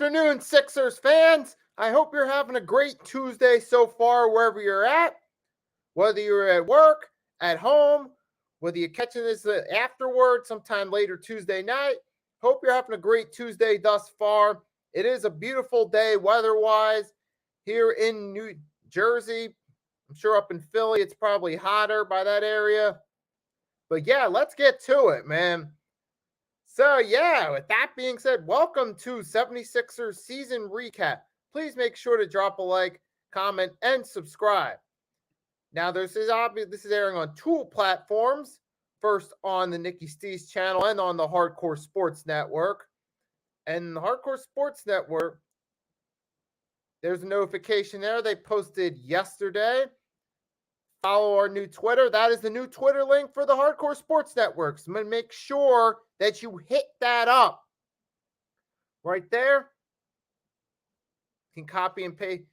afternoon, Sixers fans. I hope you're having a great Tuesday so far, wherever you're at. Whether you're at work, at home, whether you're catching this afterward, sometime later Tuesday night. Hope you're having a great Tuesday thus far. It is a beautiful day weather-wise here in New Jersey. I'm sure up in Philly, it's probably hotter by that area. But yeah, let's get to it, man. So, yeah, with that being said, welcome to 76ers season recap. Please make sure to drop a like, comment, and subscribe. Now, this is airing on two platforms. First on the Nikki Stees channel and on the Hardcore Sports Network. And the Hardcore Sports Network, there's a notification there they posted yesterday. Follow our new Twitter. That is the new Twitter link for the Hardcore Sports Network. So I'm going to make sure that you hit that up. Right there. You can copy and paste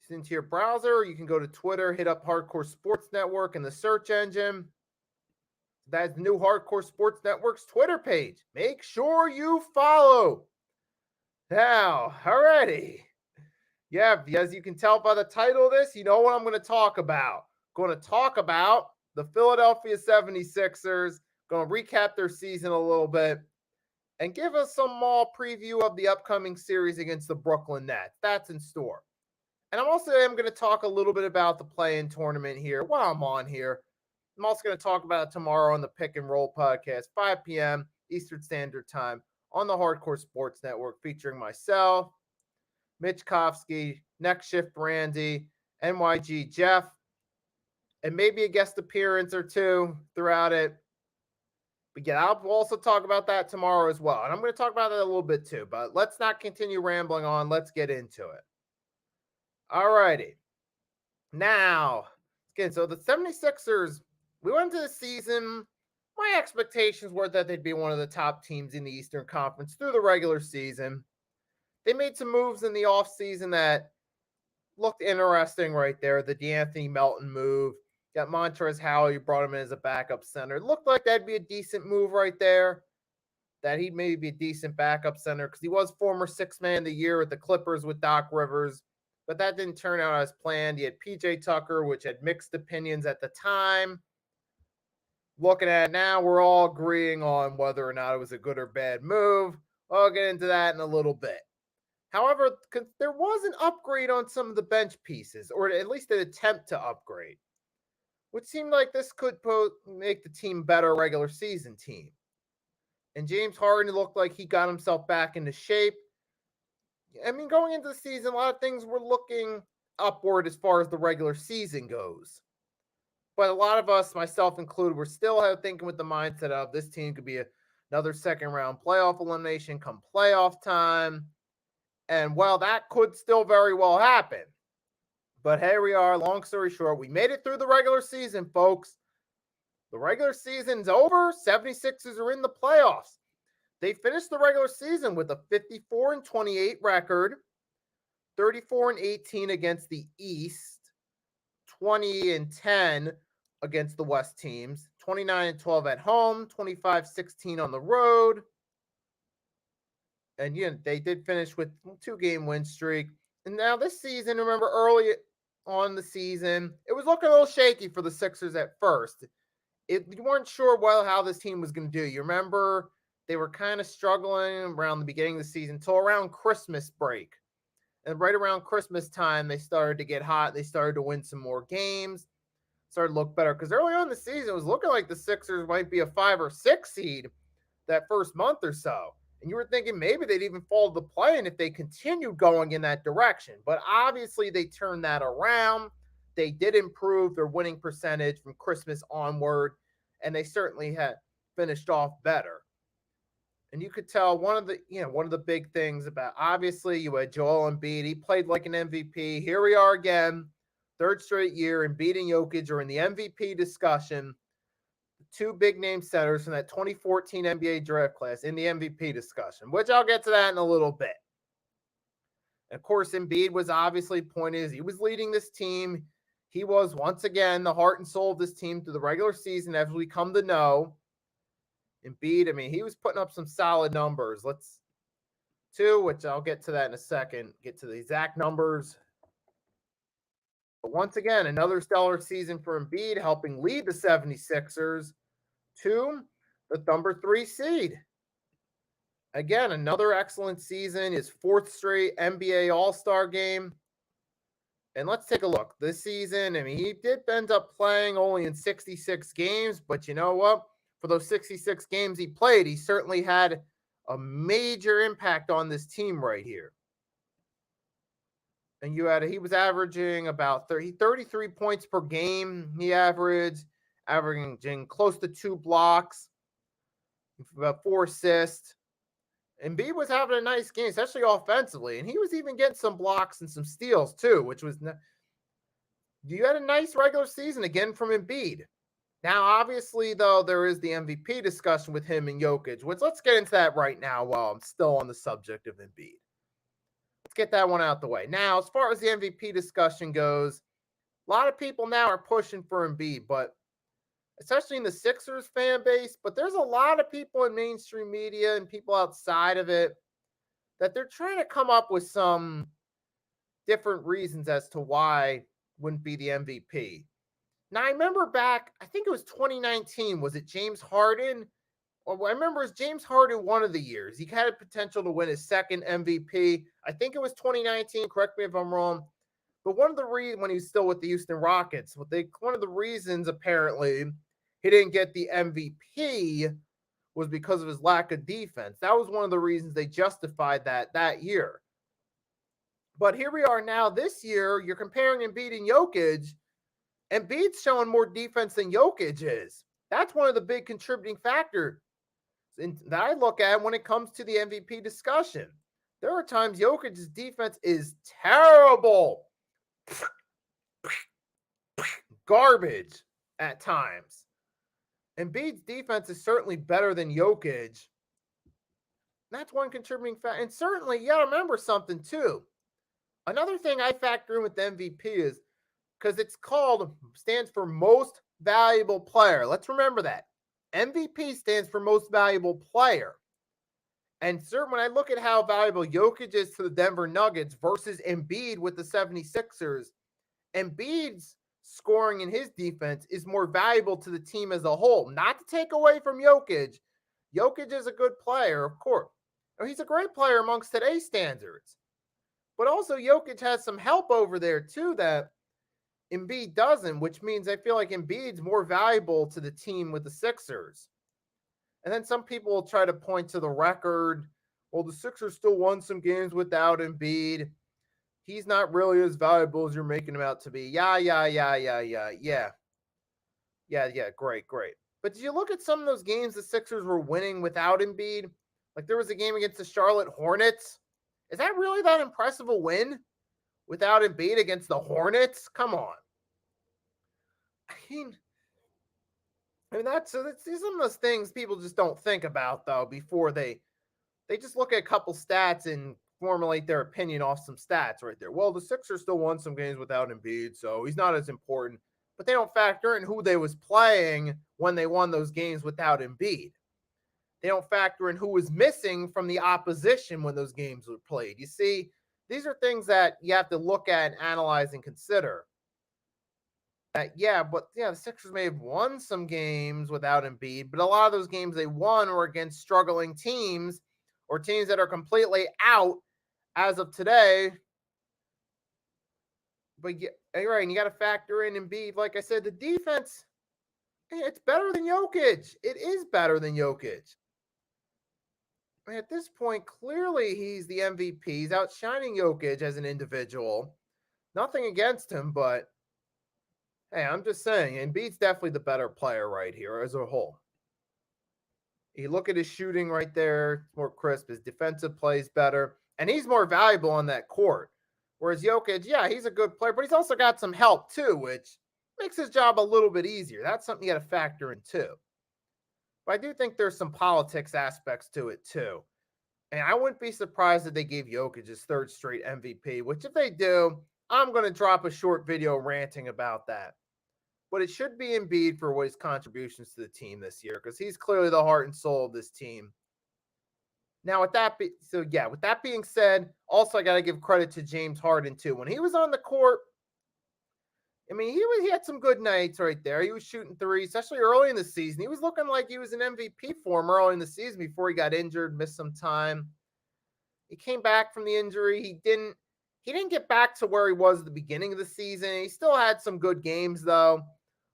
into your browser. You can go to Twitter, hit up Hardcore Sports Network in the search engine. That's the new Hardcore Sports Network's Twitter page. Make sure you follow. Now, alrighty. Yeah, as you can tell by the title of this, you know what I'm going to talk about. I'm going to talk about the Philadelphia 76ers. Going to recap their season a little bit and give us some small preview of the upcoming series against the Brooklyn Nets. That's in store. And I'm going to talk a little bit about the play-in tournament here while I'm on here. I'm also going to talk about it tomorrow on the Pick and Roll podcast, 5 p.m. Eastern Standard Time on the Hardcore Sports Network, featuring myself, Mitch Kofsky, Next Shift Randy, NYG Jeff, and maybe a guest appearance or two throughout it. But yeah, I'll also talk about that tomorrow as well. And I'm going to talk about that a little bit too. But let's not continue rambling on. Let's get into it. All righty. Now, again, so the 76ers, we went into the season. My expectations were that they'd be one of the top teams in the Eastern Conference through the regular season. They made some moves in the offseason that looked interesting right there. The DeAnthony Melton move. Got Montrezl Harrell, you brought him in as a backup center. It looked like that'd be a decent move right there. That he'd maybe be a decent backup center because he was former sixth man of the year with the Clippers with Doc Rivers. But that didn't turn out as planned. You had PJ Tucker, which had mixed opinions at the time. Looking at it now, we're all agreeing on whether or not it was a good or bad move. I'll get into that in a little bit. However, there was an upgrade on some of the bench pieces, or at least an attempt to upgrade, which seemed like this could make the team better regular season team. And James Harden looked like he got himself back into shape. I mean, going into the season, a lot of things were looking upward as far as the regular season goes. But a lot of us, myself included, were still thinking with the mindset of this team could be another second round playoff elimination come playoff time. And, well, that could still very well happen. But here we are. Long story short, we made it through the regular season, folks. The regular season's over. 76ers are in the playoffs. They finished the regular season with a 54-28 record, 34-18 against the East, 20-10 against the West teams, 29-12 at home, 25-16 on the road. And yeah, they did finish with 2-game win streak. And now this season, remember early on the season, it was looking a little shaky for the Sixers at first. You weren't sure well how this team was going to do. You remember they were kind of struggling around the beginning of the season until around Christmas break. And right around Christmas time, they started to get hot. They started to win some more games, started to look better. Because early on in the season, it was looking like the Sixers might be a 5 or 6 seed that first month or so. And you were thinking maybe they'd even fall to the play-in if they continued going in that direction. But obviously they turned that around. They did improve their winning percentage from Christmas onward, and they certainly had finished off better. And you could tell one of the big things about, obviously you had Joel Embiid. He played like an MVP. Here we are again, third straight year, and beating Jokic are in the MVP discussion. Two big name centers from that 2014 NBA draft class in the MVP discussion, which I'll get to that in a little bit. And of course, Embiid was obviously pointed as he was leading this team. He was once again the heart and soul of this team through the regular season, as we come to know. Embiid, I mean, he was putting up some solid numbers. too, which I'll get to that in a second, get to the exact numbers. But once again, another stellar season for Embiid, helping lead the 76ers to the number 3 seed. Again, another excellent season, his 4th straight NBA All-Star game. And let's take a look. This season, I mean, he did end up playing only in 66 games, but you know what? For those 66 games he played, he certainly had a major impact on this team right here. And he was averaging about 33 points per game. He averaging close to 2 blocks, about 4 assists. Embiid was having a nice game, especially offensively, and he was even getting some blocks and some steals too, which was you had a nice regular season again from Embiid. Now, obviously, though, there is the MVP discussion with him and Jokic, which let's get into that right now while I'm still on the subject of Embiid. Let's get that one out the way. Now, as far as the MVP discussion goes, a lot of people now are pushing for Embiid, but especially in the Sixers fan base, but there's a lot of people in mainstream media and people outside of it that they're trying to come up with some different reasons as to why wouldn't be the MVP. Now, I remember back, I think it was 2019. Was it James Harden? Or I remember it was James Harden one of the years. He had a potential to win his second MVP. I think it was 2019. Correct me if I'm wrong. But one of the reasons, when he was still with the Houston Rockets, one of the reasons apparently he didn't get the MVP was because of his lack of defense. That was one of the reasons they justified that year. But here we are now this year. You're comparing Embiid and Jokic. Embiid's showing more defense than Jokic is. That's one of the big contributing factors that I look at when it comes to the MVP discussion. There are times Jokic's defense is terrible. Garbage at times. Embiid's defense is certainly better than Jokic. That's one contributing factor. And certainly, you got to remember something too. Another thing I factor in with the MVP is because stands for most valuable player. Let's remember that. MVP stands for most valuable player. And certainly when I look at how valuable Jokic is to the Denver Nuggets versus Embiid with the 76ers, Embiid's scoring in his defense is more valuable to the team as a whole. Not to take away from Jokic. Jokic is a good player, of course. He's a great player amongst today's standards. But also Jokic has some help over there too that Embiid doesn't, which means I feel like Embiid's more valuable to the team with the Sixers. And then some people will try to point to the record. Well, the Sixers still won some games without Embiid. He's not really as valuable as you're making him out to be. Yeah. Great. But did you look at some of those games the Sixers were winning without Embiid? Like there was a game against the Charlotte Hornets. Is that really that impressive a win without Embiid against the Hornets? Come on. I mean that's some of those things people just don't think about though before they just look at a couple stats and formulate their opinion off some stats right there. Well, the Sixers still won some games without Embiid, so he's not as important. But they don't factor in who they was playing when they won those games without Embiid. They don't factor in who was missing from the opposition when those games were played. You see, these are things that you have to look at and analyze and consider. The Sixers may have won some games without Embiid, but a lot of those games they won were against struggling teams or teams that are completely out as of today. But you're right, and you got to factor in Embiid. Like I said, the defense, it's better than Jokic. It is better than Jokic. At this point, clearly he's the MVP. He's outshining Jokic as an individual. Nothing against him, but hey, I'm just saying, Embiid's definitely the better player right here as a whole. You look at his shooting right there, it's more crisp. His defensive play is better, and he's more valuable on that court. Whereas Jokic, yeah, he's a good player, but he's also got some help too, which makes his job a little bit easier. That's something you got to factor in too. But I do think there's some politics aspects to it too. And I wouldn't be surprised if they gave Jokic his 3rd straight MVP, which if they do, I'm going to drop a short video ranting about that. But it should be Embiid for his contributions to the team this year because he's clearly the heart and soul of this team. Now, with that with that being said, also I got to give credit to James Harden too. When he was on the court, I mean, he had some good nights right there. He was shooting threes, especially early in the season. He was looking like he was an MVP form early in the season before he got injured, missed some time. He came back from the injury. He didn't get back to where he was at the beginning of the season. He still had some good games though.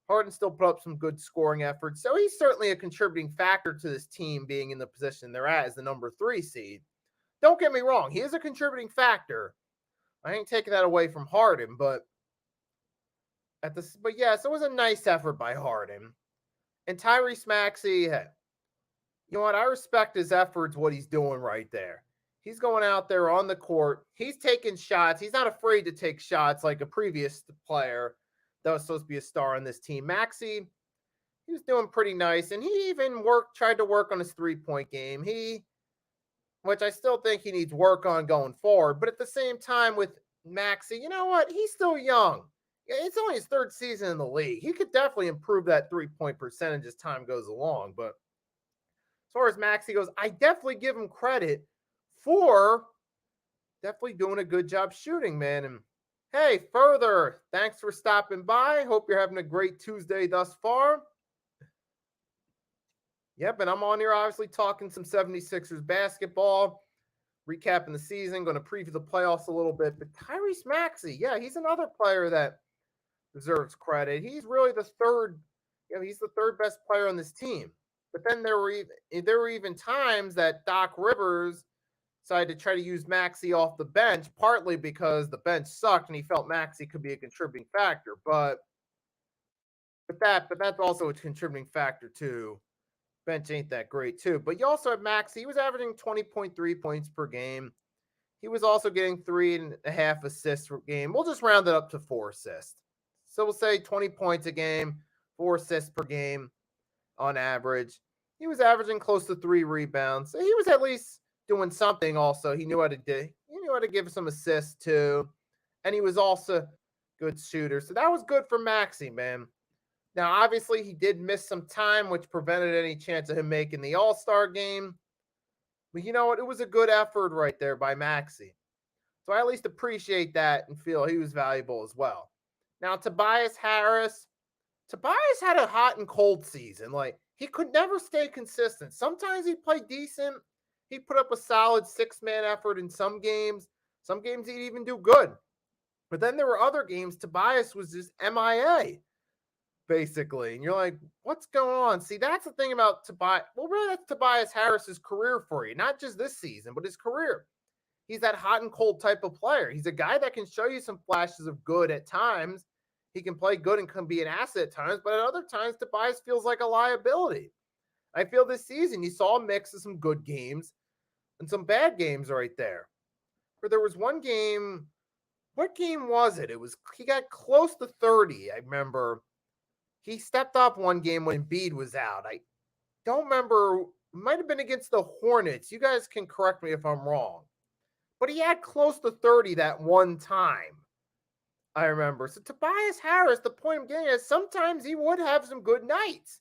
Harden still put up some good scoring efforts. So he's certainly a contributing factor to this team being in the position they're at as the number 3 seed. Don't get me wrong, he is a contributing factor. I ain't taking that away from Harden, but yes, it was a nice effort by Harden. And Tyrese Maxey, hey, you know what? I respect his efforts, what he's doing right there. He's going out there on the court. He's taking shots. He's not afraid to take shots like a previous player that was supposed to be a star on this team. Maxey, he was doing pretty nice. And he even tried to work on his 3-point game. Which I still think he needs work on going forward. But at the same time with Maxey, you know what? He's still young. It's only his 3rd season in the league. He could definitely improve that 3-point percentage as time goes along. But as far as Maxey goes, I definitely give him credit for definitely doing a good job shooting, man. And hey, further, thanks for stopping by. Hope you're having a great Tuesday thus far. Yep, and I'm on here obviously talking some 76ers basketball, recapping the season, going to preview the playoffs a little bit. But Tyrese Maxey, yeah, he's another player that deserves credit. He's really the third, he's the 3rd best player on this team. But then there were even times that Doc Rivers decided to try to use Maxey off the bench, partly because the bench sucked and he felt Maxey could be a contributing factor. But that's also a contributing factor too. Bench ain't that great too. But you also have Maxey. He was averaging 20.3 points per game. He was also getting 3.5 assists per game. We'll just round it up to 4 assists. So we'll say 20 points a game, 4 assists per game on average. He was averaging close to 3 rebounds. So he was at least doing something also. He knew how to give some assists too. And he was also a good shooter. So that was good for Maxey, man. Now, obviously, he did miss some time, which prevented any chance of him making the All-Star game. But you know what? It was a good effort right there by Maxey. So I at least appreciate that and feel he was valuable as well. Now, Tobias Harris had a hot and cold season. Like, he could never stay consistent. Sometimes he played decent. He put up a solid 6-man effort in some games. Some games he'd even do good. But then there were other games Tobias was just MIA, basically. And you're like, what's going on? See, that's the thing about Tobias. Well, really, that's Tobias Harris's career for you. Not just this season, but his career. He's that hot and cold type of player. He's a guy that can show you some flashes of good at times. He can play good and can be an asset at times, but at other times, Tobias feels like a liability. I feel this season you saw a mix of some good games and some bad games right there. But there was one game. What game was it? He got close to 30. I remember he stepped up one game when Embiid was out. I don't remember. It might have been against the Hornets. You guys can correct me if I'm wrong. But he had close to 30 that one time. I remember. So Tobias Harris, the point I'm getting is sometimes he would have some good nights.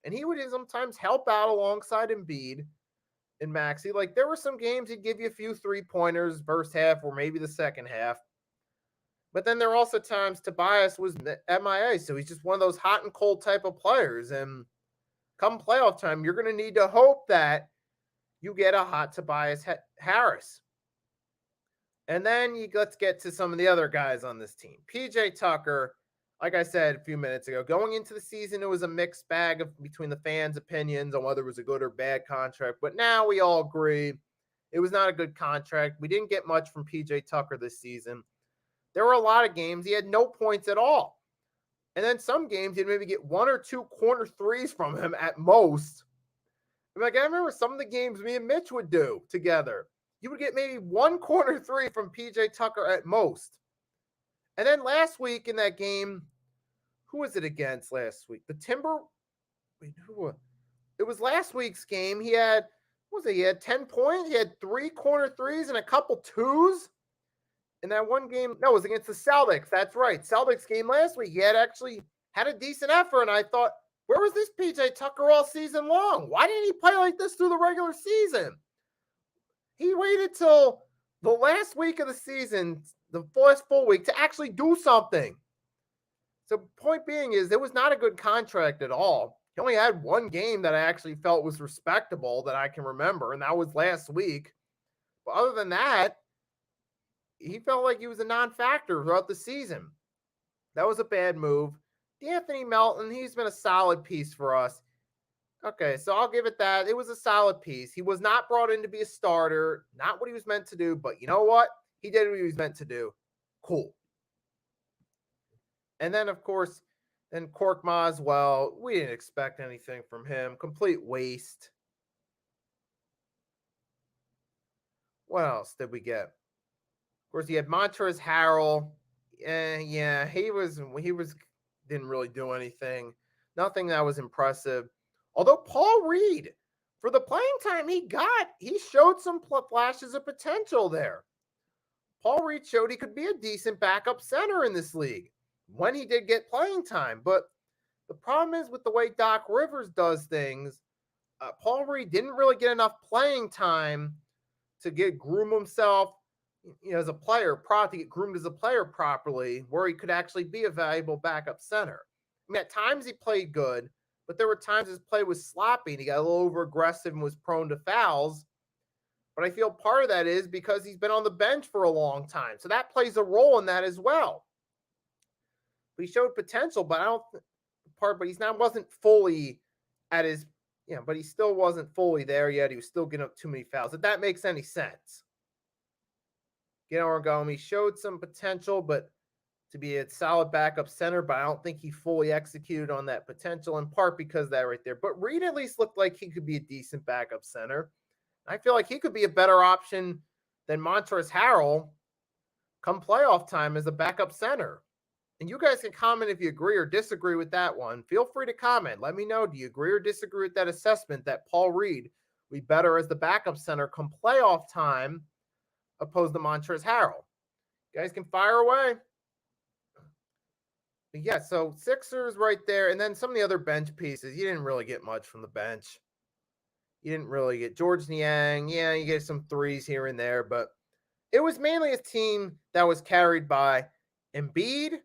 And he would sometimes help out alongside Embiid and Maxey. Like, there were some games he'd give you a few 3-pointers first half or maybe the second half. But then there were also times Tobias was MIA. So he's just one of those hot and cold type of players. And come playoff time, you're going to need to hope that you get a hot Tobias Harris. And then let's get to some of the other guys on this team. PJ Tucker, like I said a few minutes ago, going into the season, it was a mixed bag between the fans' opinions on whether it was a good or bad contract. But now we all agree it was not a good contract. We didn't get much from PJ Tucker this season. There were a lot of games he had no points at all. And then some games you'd maybe get 1 or 2 corner threes from him at most. I remember some of the games me and Mitch would do together. You would get maybe 1 corner 3 from PJ Tucker at most. And then last week in that game, who was it against last week? The Timber. Wait, it was last week's game. He had 10 points. He had 3 corner 3s and a couple 2s. In that one game, no, it was against the Celtics. That's right. Celtics game last week. He actually had a decent effort. And I thought, where was this PJ Tucker all season long? Why didn't he play like this through the regular season? He waited till the last week of the season, the last full week, to actually do something. So, point being is, it was not a good contract at all. He only had one game that I actually felt was respectable that I can remember, and that was last week. But other than that, he felt like he was a non-factor throughout the season. That was a bad move. D'Anthony Melton, he's been a solid piece for us. Okay, so I'll give it that. It was a solid piece. He was not brought in to be a starter, not what he was meant to do, but you know what? He did what he was meant to do. Cool. And then, of course, then Korkmaz as well. We didn't expect anything from him. Complete waste. What else did we get? Of course, he had Montrezl Harrell. Yeah, he didn't really do anything. Nothing that was impressive. Although Paul Reed, for the playing time he showed some flashes of potential there. Paul Reed showed he could be a decent backup center in this league when he did get playing time. But the problem is, with the way Doc Rivers does things, Paul Reed didn't really get enough playing time to groom himself, as a player, to get groomed as a player properly, where he could actually be a valuable backup center. I mean, at times he played good, but there were times his play was sloppy and he got a little over aggressive and was prone to fouls. But I feel part of that is because he's been on the bench for a long time. So that plays a role in that as well. But he showed potential, but wasn't fully at his, but he still wasn't fully there yet. He was still getting up too many fouls. If that makes any sense. Origami showed some potential, but to be a solid backup center, but I don't think he fully executed on that potential, in part because of that right there. But Reed at least looked like he could be a decent backup center. I feel like he could be a better option than Montrezl Harrell come playoff time as a backup center. And you guys can comment if you agree or disagree with that one. Feel free to comment. Let me know, do you agree or disagree with that assessment that Paul Reed will be better as the backup center come playoff time opposed to Montrezl Harrell? You guys can fire away. But yeah, so Sixers right there. And then some of the other bench pieces, you didn't really get much from the bench. You didn't really get Georges Niang. Yeah, you get some threes here and there, but it was mainly a team that was carried by Embiid,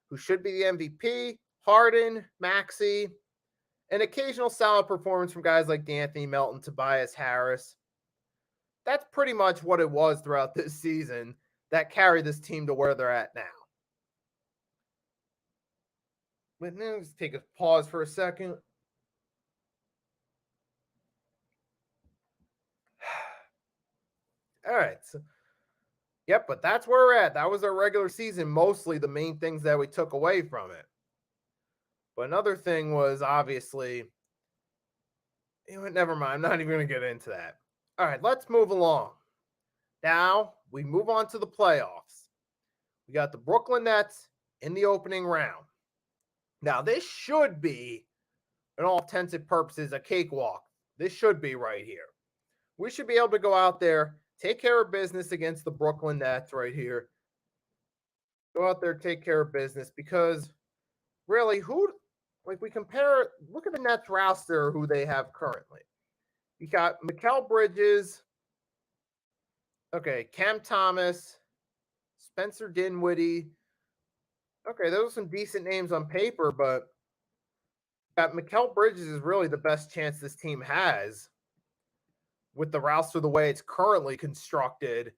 who should be the MVP, Harden, Maxey, an occasional solid performance from guys like D'Anthony Melton, Tobias Harris. That's pretty much what it was throughout this season that carried this team to where they're at now. But now let's take a pause for a second. All right. So, yep, but that's where we're at. That was our regular season, mostly the main things that we took away from it. But another thing was obviously, never mind. I'm not even going to get into that. All right, let's move along. Now we move on to the playoffs. We got the Brooklyn Nets in the opening round. Now, this should be, in all intents and purposes, a cakewalk. This should be right here. We should be able to go out there, take care of business against the Brooklyn Nets right here. Go out there, take care of business, because really, we compare, look at the Nets roster, who they have currently. You got Mikal Bridges, Cam Thomas, Spencer Dinwiddie. Okay, those are some decent names on paper, but Mikal Bridges is really the best chance this team has with the roster the way it's currently constructed.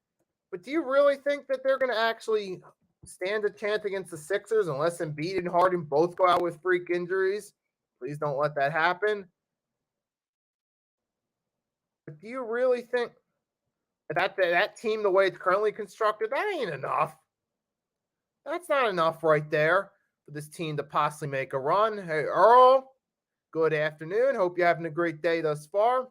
But do you really think that they're going to actually stand a chance against the Sixers unless Embiid and Harden both go out with freak injuries? Please don't let that happen. But do you really think that team, the way it's currently constructed, that ain't enough? That's not enough right there for this team to possibly make a run. Hey, Earl, good afternoon. Hope you're having a great day thus far.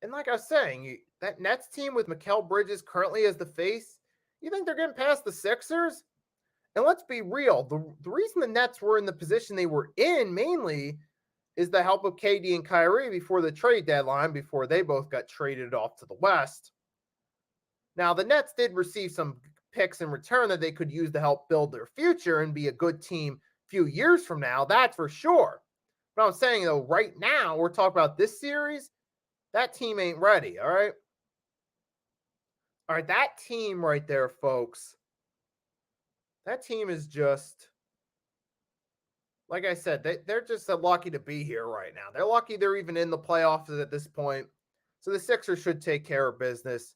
And like I was saying, that Nets team with Mikal Bridges currently as the face, you think they're getting past the Sixers? And let's be real, the reason the Nets were in the position they were in mainly is the help of KD and Kyrie before the trade deadline, before they both got traded off to the West. Now, the Nets did receive some picks in return that they could use to help build their future and be a good team a few years from now, that's for sure. But I'm saying, though, right now, we're talking about this series, that team ain't ready, all right? All right, that team right there, folks. That team is just, like I said, they're just lucky to be here right now. They're lucky they're even in the playoffs at this point. So the Sixers should take care of business.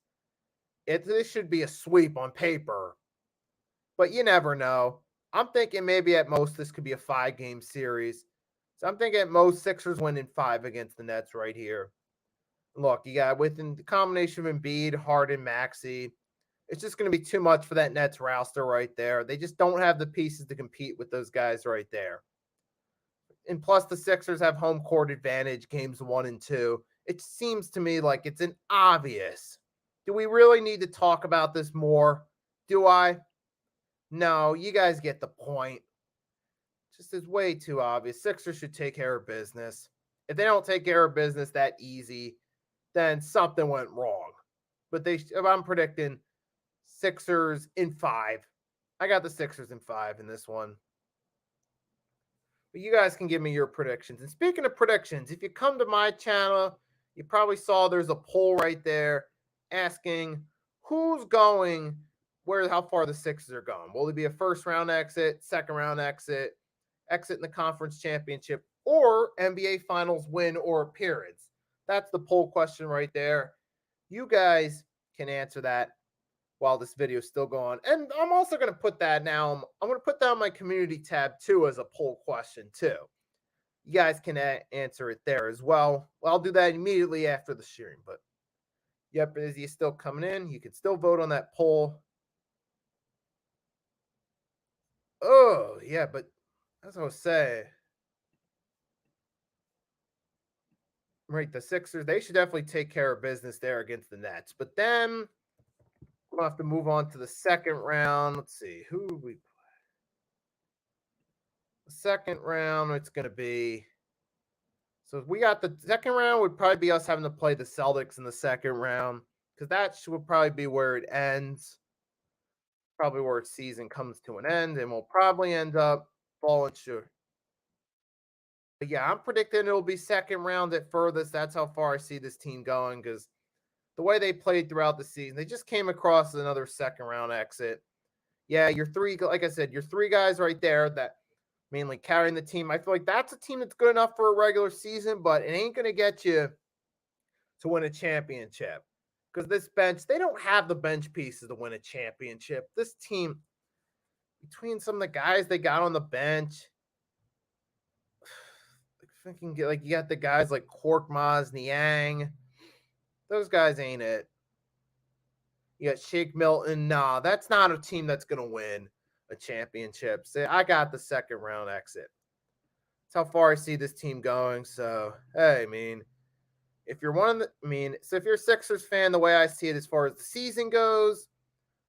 This should be a sweep on paper, but you never know. I'm thinking maybe at most this could be a 5-game series. So I'm thinking at most Sixers win in 5 against the Nets right here. Look, you got within the combination of Embiid, Harden, Maxey. It's just going to be too much for that Nets roster right there. They just don't have the pieces to compete with those guys right there. And plus, the Sixers have home court advantage games 1 and 2. It seems to me like it's an obvious. Do we really need to talk about this more? Do I? No, you guys get the point. Just is way too obvious. Sixers should take care of business. If they don't take care of business that easy, then something went wrong. But I'm predicting Sixers in 5. I got the Sixers in 5 in this one. But you guys can give me your predictions. And speaking of predictions, if you come to my channel, you probably saw there's a poll right there asking who's going, how far the Sixers are going. Will it be a first round exit, second round exit in the conference championship, or NBA finals win or appearance? That's the poll question right there. You guys can answer that while this video is still going. And I'm also going to put that now. I'm going to put that on my community tab too as a poll question too. You guys can answer it there as well. I'll do that immediately after the sharing. But yep, is he still coming in? You can still vote on that poll. Oh, yeah, but as I was saying, right, the Sixers, they should definitely take care of business there against the Nets. But then we'll have to move on to the second round. Let's see, who we play. The second round, it's going to be, so we got the second round would probably be us having to play the Celtics in the second round, because that would probably be where it ends. Probably where its season comes to an end, and we'll probably end up falling short. But yeah, I'm predicting it'll be second round at furthest. That's how far I see this team going, because the way they played throughout the season, they just came across another second round exit. Yeah, your three, like I said, your 3 guys right there that mainly carrying the team. I feel like that's a team that's good enough for a regular season, but it ain't going to get you to win a championship. Because this bench, they don't have the bench pieces to win a championship. This team, between some of the guys they got on the bench, like you got the guys like Korkmaz, Niang. Those guys ain't it. You got Shake Milton. Nah, that's not a team that's going to win a championship. So I got the second round exit. That's how far I see this team going. So, hey, I mean, if you're if you're a Sixers fan, the way I see it as far as the season goes,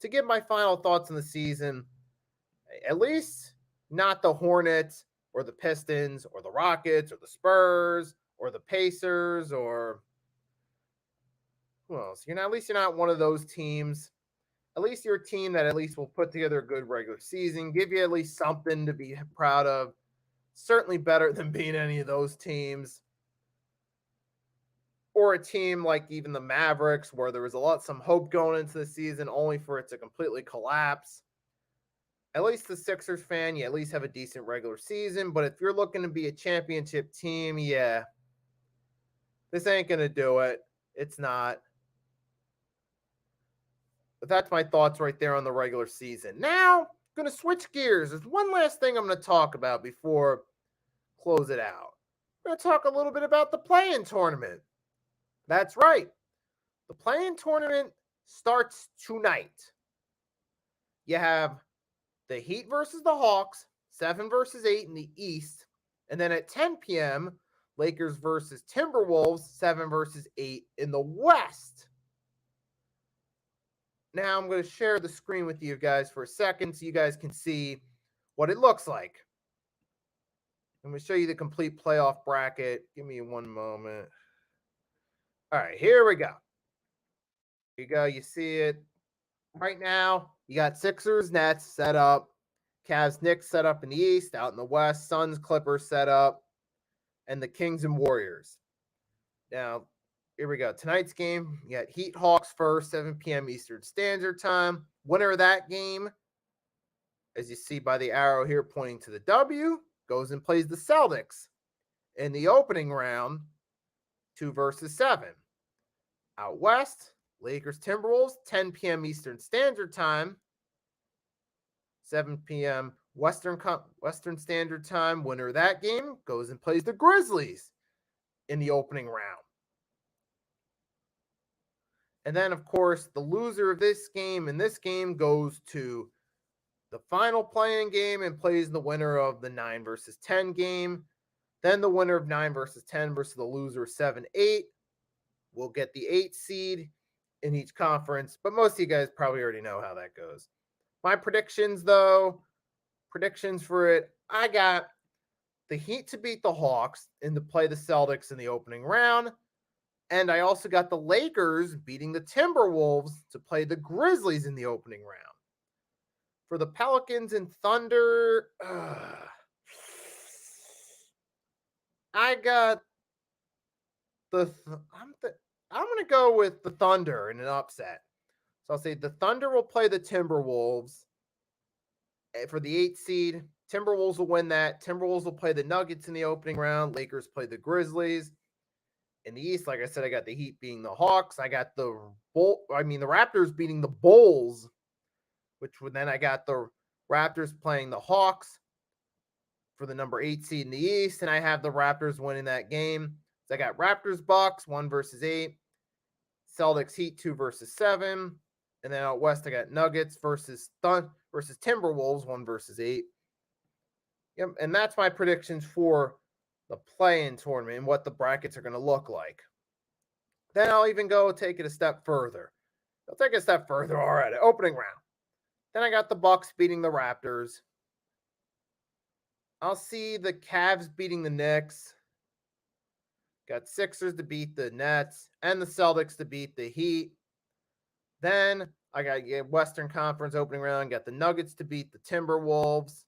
to give my final thoughts on the season, at least not the Hornets or the Pistons or the Rockets or the Spurs or the Pacers or who else? At least you're not one of those teams. At least you're a team that at least will put together a good regular season, give you at least something to be proud of. Certainly better than being any of those teams. Or a team like even the Mavericks, where there was some hope going into the season, only for it to completely collapse. At least the Sixers fan, you at least have a decent regular season. But if you're looking to be a championship team, yeah, this ain't going to do it. It's not. But that's my thoughts right there on the regular season. Now, I'm going to switch gears. There's one last thing I'm going to talk about before close it out. I'm going to talk a little bit about the play-in tournament. That's right. The play-in tournament starts tonight. You have the Heat versus the Hawks, 7 versus 8 in the East. And then at 10 p.m., Lakers versus Timberwolves, 7 versus 8 in the West. Now I'm going to share the screen with you guys for a second so you guys can see what it looks like. I'm going to show you the complete playoff bracket. Give me one moment. All right, here we go. Here you go. You see it. Right now, you got Sixers, Nets set up. Cavs, Knicks set up in the East. Out in the West, Suns, Clippers set up. And the Kings and Warriors. Now, here we go. Tonight's game, you got Heat Hawks first, 7 p.m. Eastern Standard Time. Winner of that game, as you see by the arrow here pointing to the W, goes and plays the Celtics in the opening round, 2 versus 7. Out west, Lakers Timberwolves, 10 p.m. Eastern Standard Time, 7 p.m. Western Standard Time. Winner of that game goes and plays the Grizzlies in the opening round. And then, of course, the loser of this game in this game goes to the final playing game and plays the winner of the 9 versus 10 game. Then the winner of 9 versus 10 versus the loser of 7-8 will get the 8 seed in each conference. But most of you guys probably already know how that goes. My predictions, though, predictions for it, I got the Heat to beat the Hawks and to play the Celtics in the opening round. And I also got the Lakers beating the Timberwolves to play the Grizzlies in the opening round. For the Pelicans and Thunder, I got I'm going to go with the Thunder in an upset. So I'll say the Thunder will play the Timberwolves for the 8 seed. Timberwolves will win that. Timberwolves will play the Nuggets in the opening round. Lakers play the Grizzlies. In the East, like I said, I got the Heat beating the Hawks. I got the Raptors beating the Bulls, then I got the Raptors playing the Hawks for the number 8 seed in the East, and I have the Raptors winning that game. So I got Raptors Bucks 1 versus 8, Celtics Heat 2 versus 7, and then out west I got Nuggets versus Timberwolves 1 versus 8. Yep, and that's my predictions for the play-in tournament and what the brackets are going to look like. Then I'll even go take it a step further. I'll take it a step further. All right, opening round. Then I got the Bucks beating the Raptors. I'll see the Cavs beating the Knicks. Got Sixers to beat the Nets and the Celtics to beat the Heat. Then I got Western Conference opening round. Got the Nuggets to beat the Timberwolves.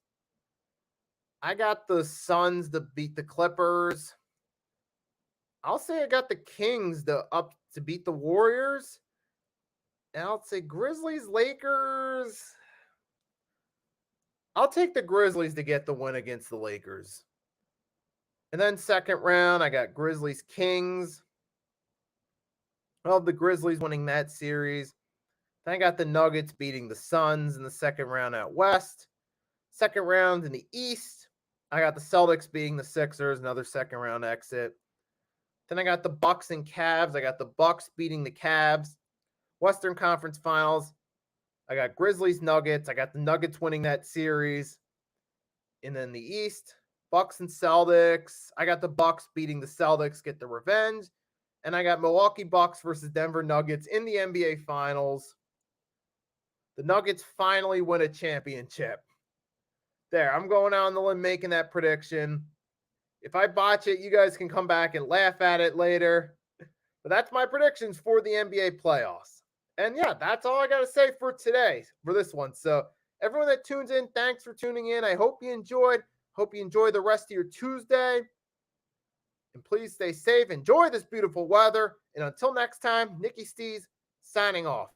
I got the Suns to beat the Clippers. I'll say I got the Kings to beat the Warriors. And I'll say Grizzlies, Lakers. I'll take the Grizzlies to get the win against the Lakers. And then second round, I got Grizzlies, Kings. Well, the Grizzlies winning that series. Then I got the Nuggets beating the Suns in the second round out west. Second round in the East, I got the Celtics beating the Sixers, another second round exit. Then I got the Bucks and Cavs. I got the Bucks beating the Cavs. Western Conference Finals, I got Grizzlies, Nuggets. I got the Nuggets winning that series. And then the East, Bucks and Celtics. I got the Bucks beating the Celtics, get the revenge. And I got Milwaukee Bucks versus Denver Nuggets in the NBA Finals. The Nuggets finally win a championship. There, I'm going out on the limb making that prediction. If I botch it, you guys can come back and laugh at it later. But that's my predictions for the NBA playoffs. And yeah, that's all I got to say for today, for this one. So everyone that tunes in, thanks for tuning in. I hope you enjoyed. Hope you enjoy the rest of your Tuesday. And please stay safe. Enjoy this beautiful weather. And until next time, Nicky Stees signing off.